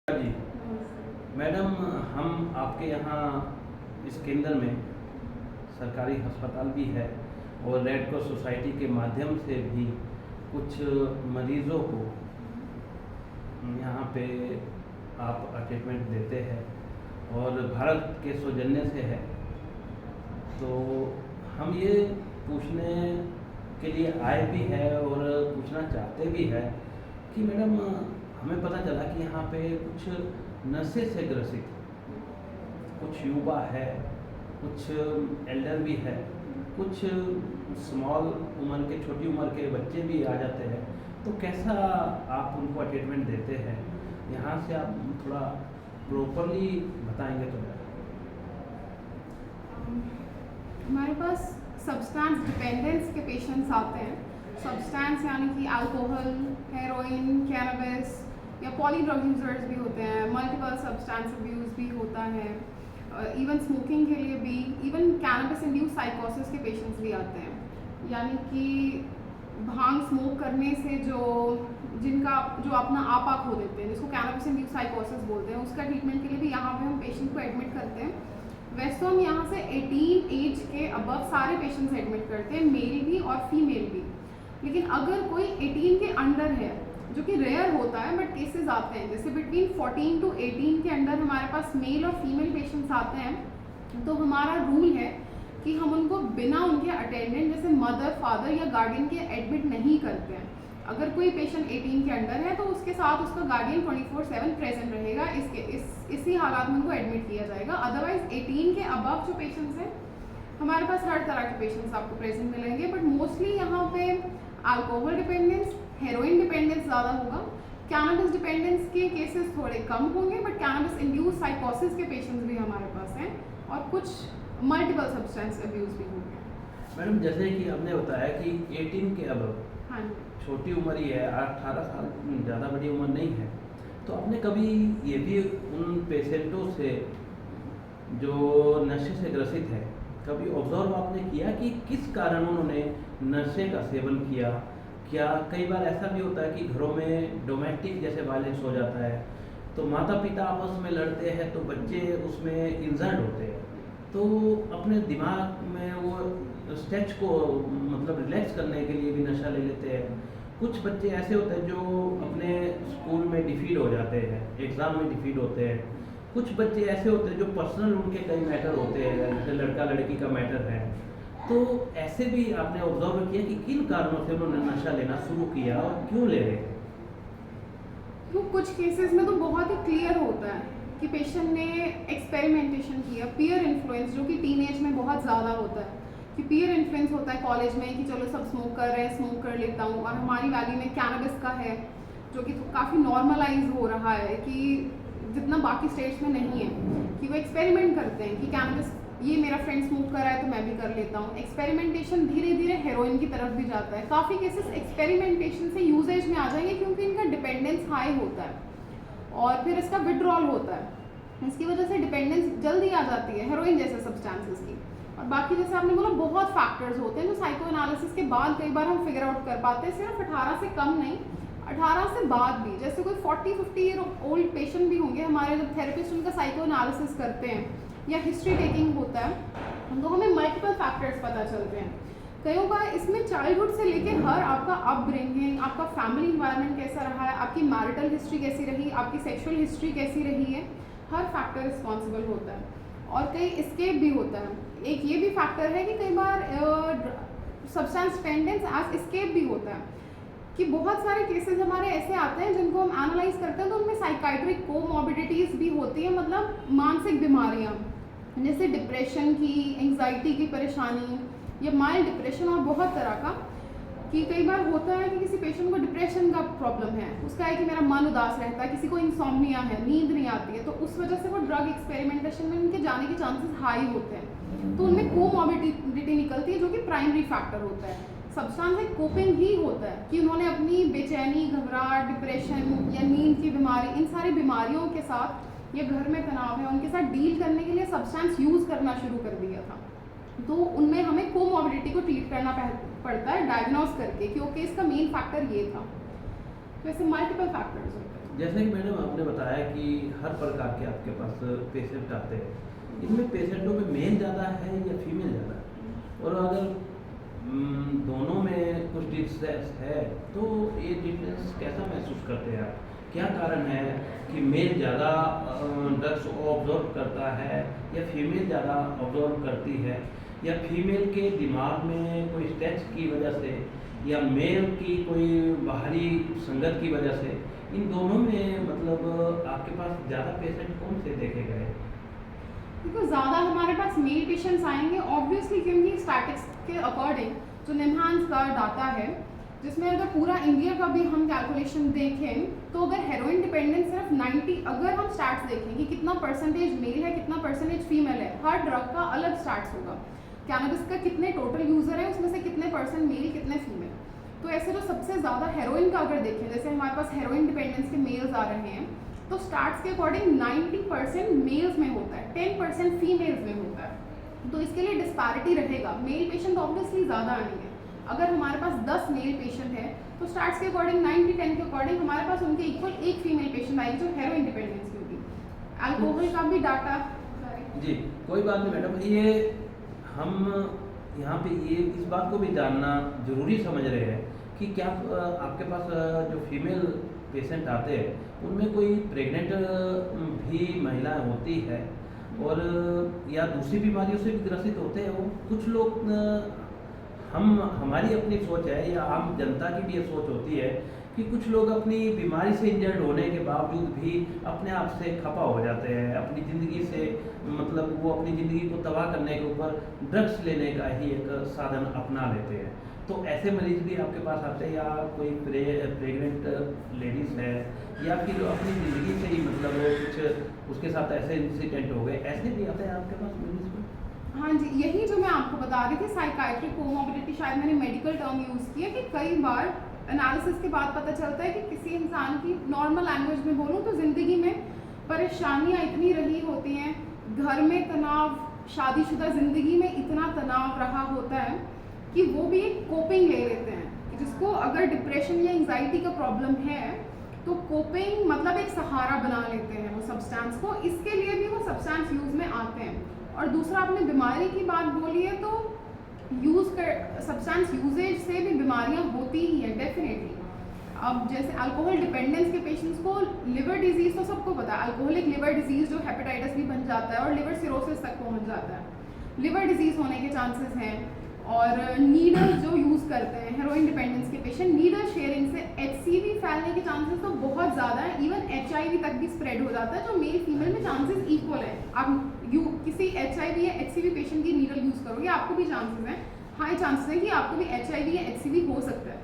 जी madam, हम आपके यहाँ इस केंद्र में सरकारी अस्पताल भी है और रेड क्रॉस सोसाइटी के माध्यम से भी कुछ मरीज़ों को यहाँ पे आप ट्रीटमेंट देते हैं और भारत के सौजन्य से है। तो हम ये पूछने के लिए आए भी है और पूछना चाहते भी है कि मैडम, हमें पता चला कि यहाँ पे कुछ नशे से ग्रसित कुछ युवा है, कुछ एल्डर भी है, कुछ स्मॉल उम्र के, छोटी उम्र के बच्चे भी आ जाते हैं। तो कैसा आप उनको ट्रीटमेंट देते हैं, यहाँ से आप थोड़ा प्रॉपरली बताएंगे तो। हमारे पास सब्सटेंस डिपेंडेंस के पेशेंट्स आते हैं। सब्सटेंस यानी कि अल्कोहल, हेरोइन, कैनबिस या पॉली ड्रग यूजर्स भी होते हैं। मल्टीपल सब्सटेंस अब्यूज़ भी होता है। इवन स्मोकिंग के लिए भी, इवन कैनबिस इंड्यूस साइकोसिस के पेशेंट्स भी आते हैं। यानी कि भांग स्मोक करने से जो अपना आपा खो देते हैं, जिसको कैनबिस इंड्यूस साइकोसिस बोलते हैं, उसका ट्रीटमेंट के लिए भी यहाँ पे हम पेशेंट को एडमिट करते हैं। वैसे तो हम यहाँ से 18 एज के अबव सारे पेशेंट्स एडमिट करते हैं, मेल भी और फीमेल भी। लेकिन अगर कोई 18 के अंडर है, जो कि रेयर होता है बट केसेस आते हैं, जैसे बिटवीन 14 टू 18 के अंडर हमारे पास मेल और फीमेल पेशेंट्स आते हैं, तो हमारा रूल है कि हम उनको बिना उनके अटेंडेंट जैसे मदर, फादर या गार्डियन के एडमिट नहीं करते हैं। अगर कोई पेशेंट 18 के अंडर है तो उसके साथ उसका गार्डियन 24/7 प्रेजेंट रहेगा। इसी हालात में उनको एडमिट किया जाएगा। अदरवाइज 18 के अबव जो पेशेंट्स हैं, हमारे पास हर तरह के पेशेंट्स आपको प्रेजेंट मिलेंगे, बट मोस्टली यहाँ पे अल्कोहल डिपेंडेंस, हेरोइन डिपेंडेंस ज़्यादा होगा। कैनबिस डिपेंडेंस के केसेस थोड़े कम होंगे, बट कैनबिस इंड्यूस साइकोसिस के पेशेंट्स भी हमारे पास हैं और कुछ मल्टीपल सब्सटेंस अब्यूज़ भी होंगे। मैडम, जैसे कि आपने बताया कि 18 के अबव, हाँ जी, छोटी उम्र ही है, 18 साल, ज़्यादा बड़ी उम्र नहीं है। तो आपने कभी ये भी उन पेशेंटों से जो नशे से ग्रसित है, कभी ऑब्जर्व आपने किया कि किस कारण उन्होंने नशे का सेवन किया? क्या कई बार ऐसा भी होता है कि घरों में डोमेस्टिक जैसे वायलेंस हो जाता है, तो माता पिता आपस में लड़ते हैं तो बच्चे उसमें इंजर्ड होते हैं, तो अपने दिमाग में वो स्ट्रेच को मतलब रिलैक्स करने के लिए भी नशा ले लेते हैं। कुछ बच्चे ऐसे होते हैं जो अपने स्कूल में डिफीट हो जाते हैं, एग्ज़ाम में डिफीट होते हैं। कुछ बच्चे ऐसे होते हैं जो पर्सनल उनके कई मैटर होते हैं, जैसे लड़का लड़की का मैटर है। तो ऐसे भी आपने ऑब्जर्व किया कि किन कारणों से उन्होंने नशा लेना शुरू किया और क्यों ले रहे थे? तो कुछ केसेस में तो बहुत ही क्लियर होता है कि पेशेंट ने एक्सपेरिमेंटेशन किया। पीयर इन्फ्लुएंस, जो कि टीनेज में बहुत ज़्यादा होता है, कि पीयर इन्फ्लुएंस होता है कॉलेज में कि चलो सब स्मोक कर रहे हैं, स्मोक कर लेता हूँ। और हमारी वैली में कैनबिस का है, जो कि काफ़ी नॉर्मलाइज हो रहा है, कि जितना बाकी स्टेट्स में नहीं है, कि वो एक्सपेरिमेंट करते हैं कि कैनबिस, ये मेरा फ्रेंड स्मोक कर रहा है तो मैं भी कर लेता हूँ। एक्सपेरिमेंटेशन धीरे धीरे हेरोइन की तरफ भी जाता है। काफ़ी केसेस एक्सपेरिमेंटेशन से यूजेज में आ जाएंगे, क्योंकि इनका डिपेंडेंस हाई होता है और फिर इसका विड्रॉल होता है। इसकी वजह से डिपेंडेंस जल्दी आ जाती है हेरोइन जैसे सब्सटेंसेस की। और बाकी जैसे आपने बोला, बहुत फैक्टर्स होते हैं जो साइको एनालिसिस के बाद कई बार हम फिगर आउट कर पाते हैं। सिर्फ 18 से कम नहीं, 18 से बाद भी, जैसे कोई 40-50 ईयर ओल्ड पेशेंट भी होंगे हमारे, जब थेरेपिस्ट उनका साइको एनालिसिस करते हैं या हिस्ट्री टेकिंग होता है, तो हमें मल्टीपल फैक्टर्स पता चलते हैं। कई बार इसमें चाइल्डहुड से लेके हर आपका अपब्रिंगिंग, आपका फैमिली इन्वायरमेंट कैसा रहा है, आपकी मैरिटल हिस्ट्री कैसी रही, आपकी सेक्सुअल हिस्ट्री कैसी रही है, हर फैक्टर रिस्पॉन्सिबल होता है। और कई एस्केप भी होता है। एक ये भी फैक्टर है कि कई बार सब्सटेंस डिपेंडेंस एज एस्केप भी होता है, कि बहुत सारे केसेस हमारे ऐसे आते हैं जिनको हम एनालाइज करते हैं तो उनमें साइकाइट्रिक कोमॉर्बिडिटीज़ भी होती है, मतलब मानसिक बीमारियाँ, जैसे डिप्रेशन की, एंग्जाइटी की परेशानी या माइल्ड डिप्रेशन, और बहुत तरह का। कि कई बार होता है कि किसी पेशेंट को डिप्रेशन का प्रॉब्लम है, उसका है कि मेरा मन उदास रहता है, किसी को इंसोम्निया है, नींद नहीं आती है, तो उस वजह से वो ड्रग एक्सपेरिमेंटेशन में उनके जाने के चांसेस हाई होते हैं। तो उनमें कोमॉर्बिडिटी निकलती है, जो कि प्राइमरी फैक्टर होता है। सब्सटेंस एक कोपिंग ही होता है कि उन्होंने अपनी बेचैनी, घबराहट, डिप्रेशन या नींद की बीमारी, इन सारी बीमारियों के साथ, या घर में तनाव है, उनके साथ डील करने के लिए सब्सटेंस यूज़ करना शुरू कर दिया था। तो उनमें हमें कोमॉर्बिडिटी को ट्रीट करना पड़ता है डायग्नोस करके, क्योंकि इसका मेन फैक्टर ये था। वैसे मल्टीपल फैक्टर्स होते हैं। जैसे कि मैडम आपने बताया कि हर प्रकार के आपके पास पेशेंट आते हैं, इनमें पेशेंटों में मेल ज़्यादा है या फीमेल ज़्यादा है? और अगर दोनों में कुछ डिफरेंस है तो ये डिफरेंस कैसा महसूस करते हैं आप? क्या कारण है कि मेल ज़्यादा ड्रग्स ऑब्जॉर्व करता है या फीमेल ज़्यादा ऑब्जॉर्व करती है, या फीमेल के दिमाग में कोई स्ट्रेस की वजह से या मेल की कोई बाहरी संगत की वजह से, इन दोनों में मतलब आपके पास ज़्यादा पेशेंट कौन से देखे गए? देखो ज़्यादा हमारे पास मेल पेशेंट्स आएंगे ऑब्वियसली, क्योंकि स्टैटिस्टिक्स के अकॉर्डिंग जो निम्हांस का डाटा है, जिसमें अगर पूरा इंडिया का भी हम कैलकुलेशन देखें तो अगर हेरोइन डिपेंडेंस सिर्फ 90, अगर हम स्टैट्स देखें कि कितना परसेंटेज मेल है कितना परसेंटेज फीमेल है, हर ड्रग का अलग स्टैट्स होगा। कैनबिस का कितने टोटल यूज़र है उसमें से कितने परसेंट मेल कितने फीमेल, तो ऐसे जो सबसे ज़्यादा हेरोइन का अगर देखें, जैसे हमारे पास हेरोइन डिपेंडेंस के मेल्स आ रहे हैं तो स्टार्ट्स के अकॉर्डिंग 90% मेल्स में होता है, 10% फीमेल्स में होता है। तो इसके लिए डिस्पैरिटी रहेगा, मेल पेशेंट ऑब्वियसली ज़्यादा आएंगे। अगर हमारे पास 10 मेल पेशेंट है तो स्टार्ट्स के अकॉर्डिंग 90-10 के अकॉर्डिंग हमारे पास उनके इक्वल एक फीमेल पेशेंट आएगी जो हेरोइन डिपेंडेंस की होगी। अल्कोहल का भी डाटा जी कोई बात नहीं मैडम, ये हम यहाँ पे ये इस बात को भी जानना जरूरी समझ रहे हैं कि क्या आपके पास जो फीमेल पेशेंट आते हैं उनमें कोई प्रेग्नेंट भी महिलाएं होती है और या दूसरी बीमारियों से भी ग्रसित होते हैं वो? कुछ लोग हमारी अपनी सोच है या आम जनता की भी ये सोच होती है कि कुछ लोग अपनी बीमारी से इंजर्ड होने के बावजूद भी अपने आप से खफा हो जाते हैं, अपनी ज़िंदगी से मतलब वो अपनी ज़िंदगी को तबाह करने के ऊपर ड्रग्स लेने का ही एक साधन अपना लेते हैं। तो ऐसे मरीज भी आपके पास आते हैं, या कोई प्रेग्नेंट लेडीज़ है या फिर अपनी ज़िंदगी से ही मतलब कुछ उसके साथ ऐसे इंसिडेंट हो गए, ऐसे भी आते हैं आपके पास मरीज में? हाँ जी, यही जो मैं आपको बता रही थी साइकाइट्रिक कोमोबिलिटी, शायद मैंने मेडिकल टर्म यूज़ किया कि कई बार एनालिसिस के बाद पता चलता है कि किसी इंसान की, नॉर्मल लैंग्वेज में बोलूँ तो ज़िंदगी में परेशानियाँ इतनी रही होती हैं, घर में तनाव, शादीशुदा ज़िंदगी में इतना तनाव रहा होता है कि वो भी एक कोपिंग ले लेते हैं। जिसको अगर डिप्रेशन या एंग्जाइटी का प्रॉब्लम है तो कोपिंग मतलब एक सहारा बना लेते हैं वो सब्सटेंस को, इसके लिए भी वो सब्सटेंस यूज़ में आते हैं। और दूसरा आपने बीमारी की बात बोली है तो सब्सटेंस यूजेज से भी बीमारियां होती ही है डेफिनेटली। अब जैसे अल्कोहल डिपेंडेंस के पेशेंट्स को लिवर डिजीज़ तो सबको पता है, अल्कोहलिक लिवर डिजीज़ जो हेपेटाइटिस भी बन जाता है और लिवर सिरोसिस तक पहुंच जाता है, लिवर डिजीज़ होने के चांसेस हैं। और नीडल जो यूज़ करते हैं हेरोइन डिपेंडेंस के पेशेंट, नीडल शेयरिंग से HCV फैलने के चांसेस तो बहुत ज़्यादा है, इवन HIV तक भी स्प्रेड हो जाता है, जो मेल फीमेल में चांसेस इक्वल है। आप किसी HIV या HCV पेशेंट की नीडल यूज़ करोगे आपको भी चांसेस हैं, हाई चांसेस है कि आपको भी HIV या HCV हो सकता है।